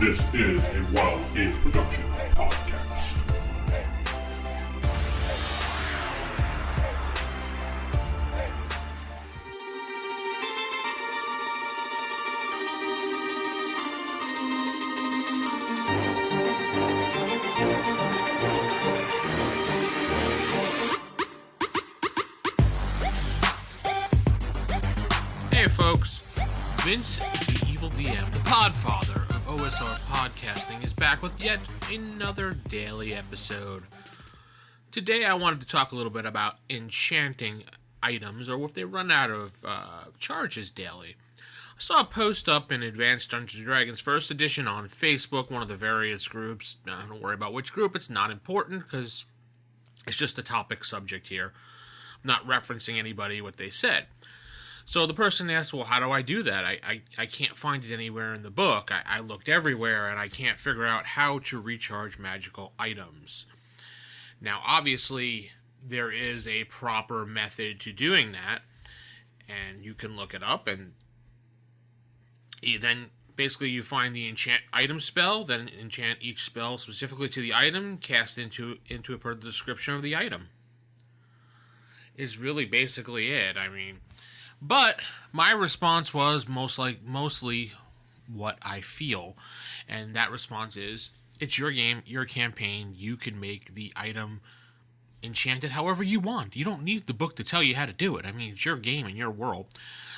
This is a Wild Games Production podcast. Hey folks, Vince the Evil DM, the podfather of OSR Podcasting, is back with yet another daily episode. Today I wanted to talk a little bit about enchanting items, or if they run out of charges daily. I saw a post up in Advanced Dungeons & Dragons 1st Edition on Facebook, one of the various groups. Don't worry about which group, it's not important because it's just a topic subject here. I'm not referencing anybody, what they said. So the person asked, well, how do I do that? I can't find it anywhere in the book. I looked everywhere, and I can't figure out how to recharge magical items. Now, obviously, there is a proper method to doing that, and you can look it up, and then basically you find the enchant item spell, then enchant each spell specifically to the item, cast into it per the description of the item. Is really basically it. But my response was mostly what I feel, and that response is, it's your game, your campaign, you can make the item enchanted however you want. You don't need the book to tell you how to do it. It's your game and your world.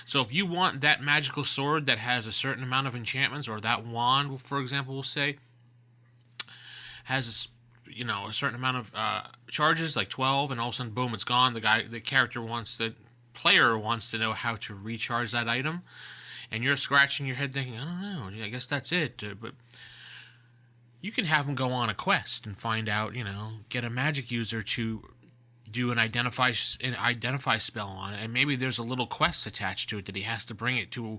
So if you want that magical sword that has a certain amount of enchantments, or that wand, for example, we'll say, has a certain amount of charges, like 12, and all of a sudden, boom, it's gone. The player wants to know how to recharge that item, and you're scratching your head thinking, I don't know, I guess that's it. But you can have him go on a quest and find out, get a magic user to do an identify spell on it, and maybe there's a little quest attached to it that he has to bring it to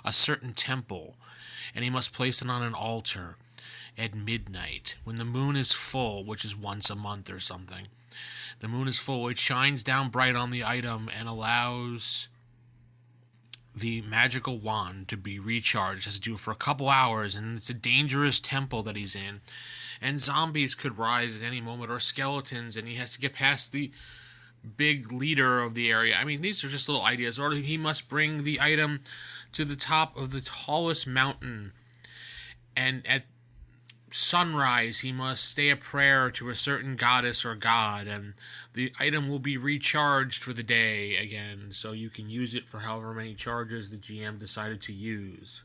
a certain temple, and he must place it on an altar at midnight when the moon is full, which is once a month or something. The moon is full, it shines down bright on the item and allows the magical wand to be recharged. It has to do it for a couple hours, and it's a dangerous temple that he's in. And zombies could rise at any moment, or skeletons, and he has to get past the big leader of the area. These are just little ideas. Or he must bring the item to the top of the tallest mountain, and at sunrise he must say a prayer to a certain goddess or god, and the item will be recharged for the day again, so you can use it for however many charges the GM decided to use.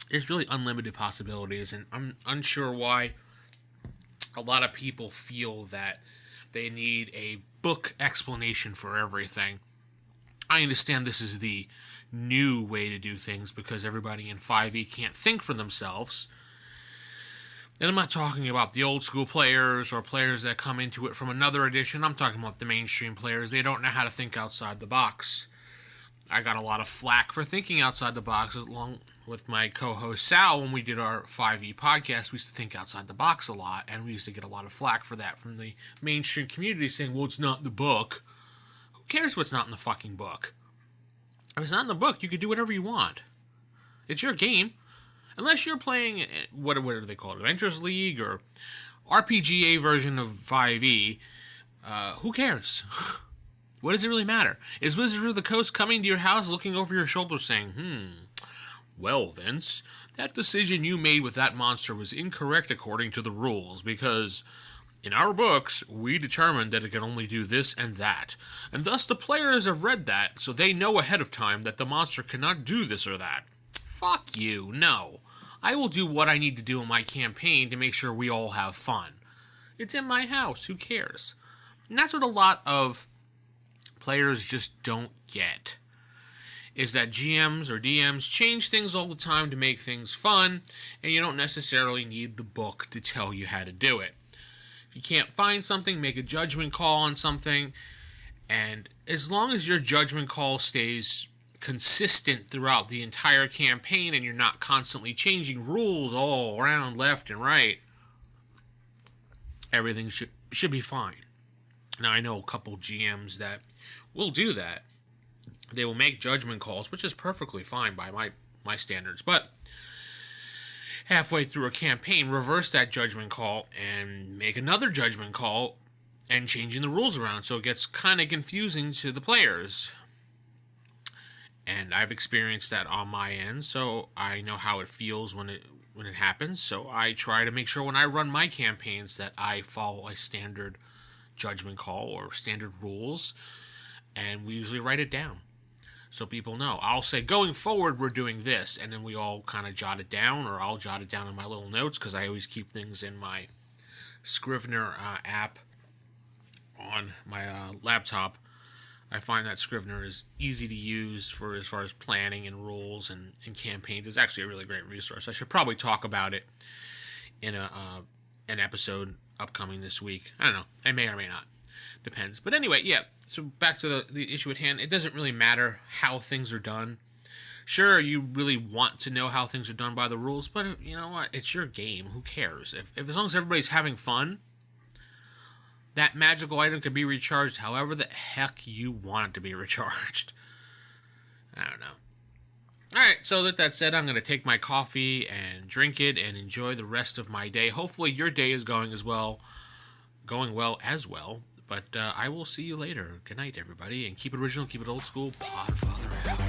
There's really unlimited possibilities, and I'm unsure why a lot of people feel that they need a book explanation for everything. I understand this is the new way to do things because everybody in 5e can't think for themselves. And I'm not talking about the old school players or players that come into it from another edition. I'm talking about the mainstream players. They don't know how to think outside the box. I got a lot of flack for thinking outside the box, along with my co-host Sal. When we did our 5e podcast, we used to think outside the box a lot, and we used to get a lot of flack for that from the mainstream community, saying, well, it's not in the book. Who cares what's not in the fucking book? If it's not in the book, you can do whatever you want. It's your game. Unless you're playing, what do they call it, Adventures League or RPGA version of 5e, who cares? What does it really matter? Is Wizard of the Coast coming to your house looking over your shoulder saying, well, Vince, that decision you made with that monster was incorrect according to the rules, because in our books, we determined that it can only do this and that, and thus the players have read that, so they know ahead of time that the monster cannot do this or that. Fuck you, no. I will do what I need to do in my campaign to make sure we all have fun. It's in my house, who cares? And that's what a lot of players just don't get, is that GMs or DMs change things all the time to make things fun, and you don't necessarily need the book to tell you how to do it. If you can't find something, make a judgment call on something, and as long as your judgment call stays consistent throughout the entire campaign and you're not constantly changing rules all around left and right, everything should be fine. Now, I know a couple GMs that will do that. They will make judgment calls, which is perfectly fine by my standards, but halfway through a campaign, reverse that judgment call and make another judgment call and changing the rules around, so it gets kind of confusing to the players. And I've experienced that on my end, so I know how it feels when it happens. So I try to make sure when I run my campaigns that I follow a standard judgment call or standard rules, and we usually write it down so people know. I'll say, going forward, we're doing this, and then we all kind of jot it down, or I'll jot it down in my little notes, because I always keep things in my Scrivener app on my laptop. I find that Scrivener is easy to use for as far as planning and rules and campaigns. It's actually a really great resource. I should probably talk about it in an episode upcoming this week. I don't know. I may or may not. Depends. But anyway, yeah. So back to the issue at hand. It doesn't really matter how things are done. Sure, you really want to know how things are done by the rules, but you know what? It's your game. Who cares? If as long as everybody's having fun, that magical item can be recharged however the heck you want it to be recharged. I don't know. Alright, so with that said, I'm going to take my coffee and drink it and enjoy the rest of my day. Hopefully your day is going well as well. But I will see you later. Good night, everybody. And keep it original, keep it old school. Podfather out.